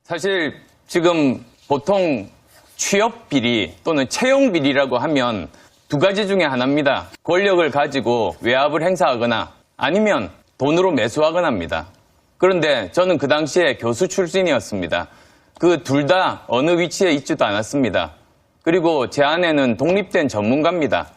사실 지금 보통 취업 비리 또는 채용 비리라고 하면 두 가지 중에 하나입니다. 권력을 가지고 외압을 행사하거나 아니면 돈으로 매수하거나 합니다. 그런데 저는 그 당시에 교수 출신이었습니다. 그 둘 다 어느 위치에 있지도 않았습니다. 그리고 제 아내는 독립된 전문가입니다.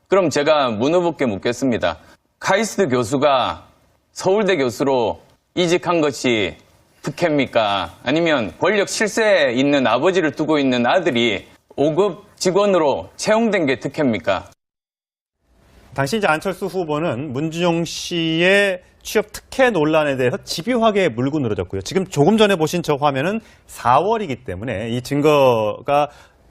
그럼 제가 문 후보께 묻겠습니다. 카이스트 교수가 서울대 교수로 이직한 것이 특혜입니까? 아니면 권력 실세에 있는 아버지를 두고 있는 아들이 5급 직원으로 채용된 게 특혜입니까? 당시 이제 안철수 후보는 문준용 씨의 취업 특혜 논란에 대해서 집요하게 물고 늘어졌고요. 지금 조금 전에 보신 저 화면은 4월이기 때문에 이 증거가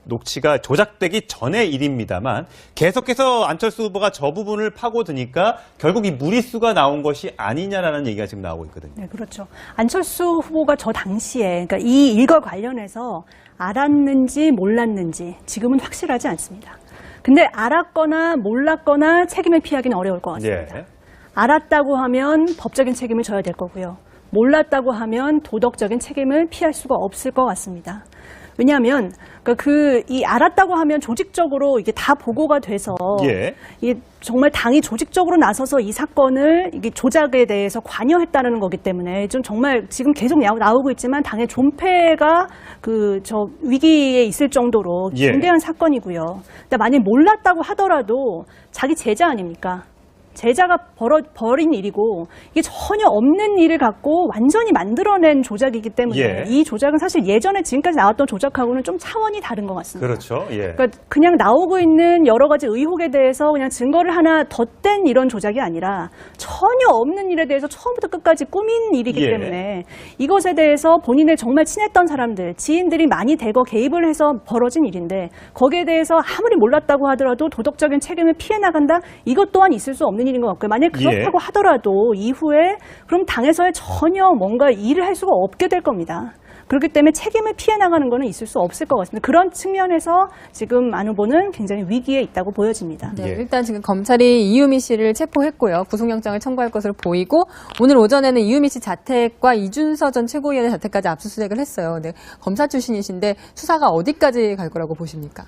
녹취가 조작되기 전의 일입니다만 계속해서 안철수 후보가 저 부분을 파고드니까 결국 이 무리수가 나온 것이 아니냐라는 얘기가 지금 나오고 있거든요. 네, 그렇죠. 안철수 후보가 저 당시에 그러니까 이 일과 관련해서 알았는지 몰랐는지 지금은 확실하지 않습니다. 근데 알았거나 몰랐거나 책임을 피하기는 어려울 것 같습니다. 예. 알았다고 하면 법적인 책임을 져야 될 거고요. 몰랐다고 하면 도덕적인 책임을 피할 수가 없을 것 같습니다. 왜냐하면 이 알았다고 하면 조직적으로 이게 다 보고가 돼서 예. 이게 정말 당이 조직적으로 나서서 이 사건을 이게 조작에 대해서 관여했다는 거기 때문에 좀 정말 지금 계속 나오고 있지만 당의 존폐가 위기에 있을 정도로 예. 중대한 사건이고요. 근데 만약 몰랐다고 하더라도 자기 제자 아닙니까? 제자가 벌인 일이고 이게 전혀 없는 일을 갖고 완전히 만들어낸 조작이기 때문에 예. 이 조작은 사실 예전에 지금까지 나왔던 조작하고는 좀 차원이 다른 것 같습니다. 그렇죠. 예. 그러니까 그냥 나오고 있는 여러 가지 의혹에 대해서 그냥 증거를 하나 덧댄 이런 조작이 아니라 전혀 없는 일에 대해서 처음부터 끝까지 꾸민 일이기 예. 때문에 이것에 대해서 본인을 정말 친했던 사람들, 지인들이 많이 대거 개입을 해서 벌어진 일인데 거기에 대해서 아무리 몰랐다고 하더라도 도덕적인 책임을 피해 나간다? 이것 또한 있을 수 없는 일인 것 같고요. 만약 그렇다고 하더라도 이후에 그럼 당에서의 전혀 뭔가 일을 할 수가 없게 될 겁니다. 그렇기 때문에 책임을 피해 나가는 거는 있을 수 없을 것 같습니다. 그런 측면에서 지금 안 후보는 굉장히 위기에 있다고 보여집니다. 네, 예. 일단 지금 검찰이 이유미 씨를 체포했고요. 구속영장을 청구할 것으로 보이고 오늘 오전에는 이유미 씨 자택과 이준서 전 최고위원의 자택까지 압수수색을 했어요. 네, 검사 출신이신데 수사가 어디까지 갈 거라고 보십니까?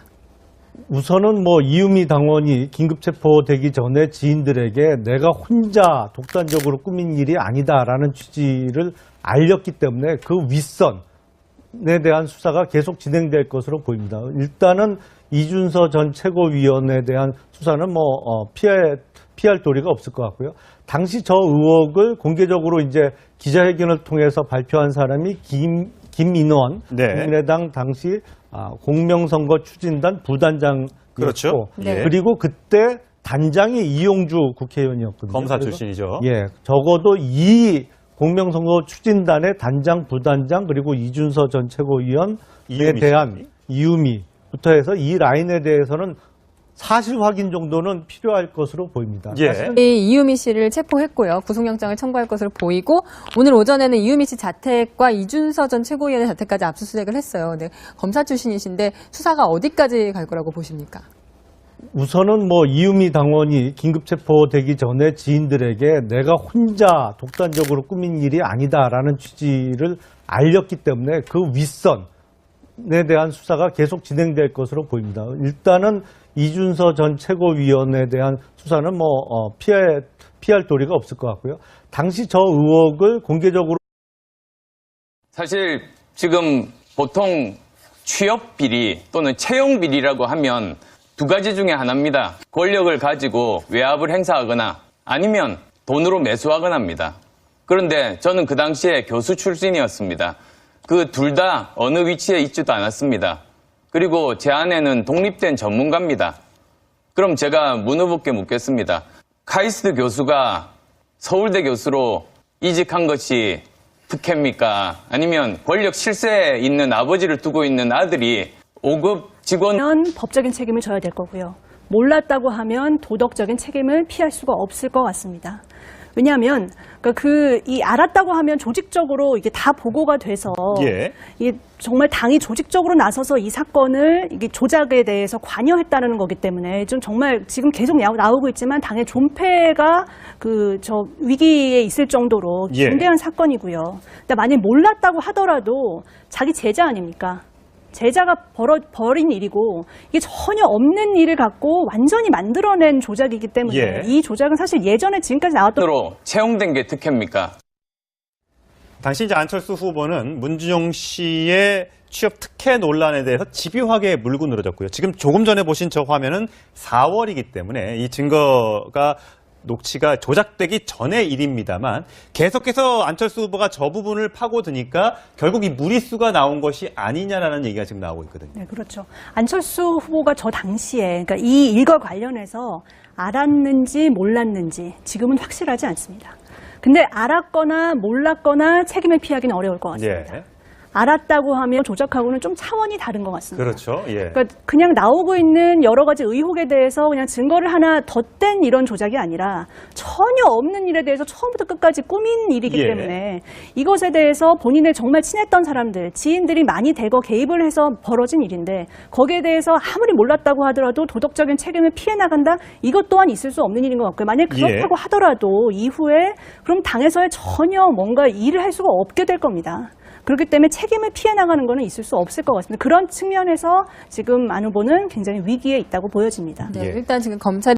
우선은 이유미 당원이 긴급 체포되기 전에 지인들에게 내가 혼자 독단적으로 꾸민 일이 아니다라는 취지를 알렸기 때문에 그 윗선에 대한 수사가 계속 진행될 것으로 보입니다. 일단은 이준서 전 최고위원에 대한 수사는 피할 도리가 없을 것 같고요. 당시 저 의혹을 공개적으로 이제 기자회견을 통해서 발표한 사람이 김인원 네. 국민의당 당시 공명선거 추진단 부단장이었고 그렇죠. 네. 그리고 그때 단장이 이용주 국회의원이었거든요. 검사 그래서 출신이죠. 예, 적어도 이 공명선거 추진단의 단장, 부단장 그리고 이준서 전 최고위원에 이유미 대한 씨. 이유미부터 해서 이 라인에 대해서는 사실 확인 정도는 필요할 것으로 보입니다. 예. 이유미 씨를 체포했고요. 구속영장을 청구할 것으로 보이고 오늘 오전에는 이유미 씨 자택과 이준서 전 최고위원의 자택까지 압수수색을 했어요. 네, 검사 출신이신데 수사가 어디까지 갈 거라고 보십니까? 우선은 이유미 당원이 긴급 체포되기 전에 지인들에게 내가 혼자 독단적으로 꾸민 일이 아니다라는 취지를 알렸기 때문에 그 윗선에 대한 수사가 계속 진행될 것으로 보입니다. 일단은 이준서 전 최고위원에 대한 수사는 피할 도리가 없을 것 같고요. 당시 저 의혹을 공개적으로 사실 지금 보통 취업 비리 또는 채용 비리라고 하면 두 가지 중에 하나입니다. 권력을 가지고 외압을 행사하거나 아니면 돈으로 매수하거나 합니다. 그런데 저는 그 당시에 교수 출신이었습니다. 그 둘 다 어느 위치에 있지도 않았습니다. 그리고 제 아내는 독립된 전문가입니다. 그럼 제가 문 후보께 묻겠습니다. 카이스트 교수가 서울대 교수로 이직한 것이 특혜입니까? 아니면 권력 실세에 있는 아버지를 두고 있는 아들이 5급 직원 법적인 책임을 져야 될 거고요. 몰랐다고 하면 도덕적인 책임을 피할 수가 없을 것 같습니다. 왜냐하면 이 알았다고 하면 조직적으로 이게 다 보고가 돼서 예. 이게 정말 당이 조직적으로 나서서 이 사건을 이게 조작에 대해서 관여했다는 거기 때문에 좀 정말 지금 계속 나오고 있지만 당의 존폐가 위기에 있을 정도로 예. 중대한 사건이고요. 근데 만약 몰랐다고 하더라도 자기 제자 아닙니까? 제자가 벌인 일이고 이게 전혀 없는 일을 갖고 완전히 만들어낸 조작이기 때문에 예. 이 조작은 사실 예전에 지금까지 나왔던 으로 채용된 게 특혜입니까? 당시 이제 안철수 후보는 문준용 씨의 취업 특혜 논란에 대해서 집요하게 물고 늘어졌고요. 지금 조금 전에 보신 저 화면은 4월이기 때문에 이 증거가 녹취가 조작되기 전의 일입니다만 계속해서 안철수 후보가 저 부분을 파고드니까 결국 이 무리수가 나온 것이 아니냐라는 얘기가 지금 나오고 있거든요. 네, 그렇죠. 안철수 후보가 저 당시에 그러니까 이 일과 관련해서 알았는지 몰랐는지 지금은 확실하지 않습니다. 근데 알았거나 몰랐거나 책임을 피하기는 어려울 것 같습니다. 예. 알았다고 하면 조작하고는 좀 차원이 다른 것 같습니다. 그렇죠. 예. 그러니까 그냥 나오고 있는 여러 가지 의혹에 대해서 그냥 증거를 하나 덧댄 이런 조작이 아니라 전혀 없는 일에 대해서 처음부터 끝까지 꾸민 일이기 예. 때문에 이것에 대해서 본인의 정말 친했던 사람들, 지인들이 많이 대거 개입을 해서 벌어진 일인데 거기에 대해서 아무리 몰랐다고 하더라도 도덕적인 책임을 피해 나간다? 이것 또한 있을 수 없는 일인 것 같고요. 만약 그렇다고 하더라도 이후에 그럼 당에서의 전혀 뭔가 일을 할 수가 없게 될 겁니다. 그렇기 때문에 책임을 피해 나가는 것은 있을 수 없을 것 같습니다. 그런 측면에서 지금 안 후보는 굉장히 위기에 있다고 보여집니다. 네, 예. 일단 지금 검찰이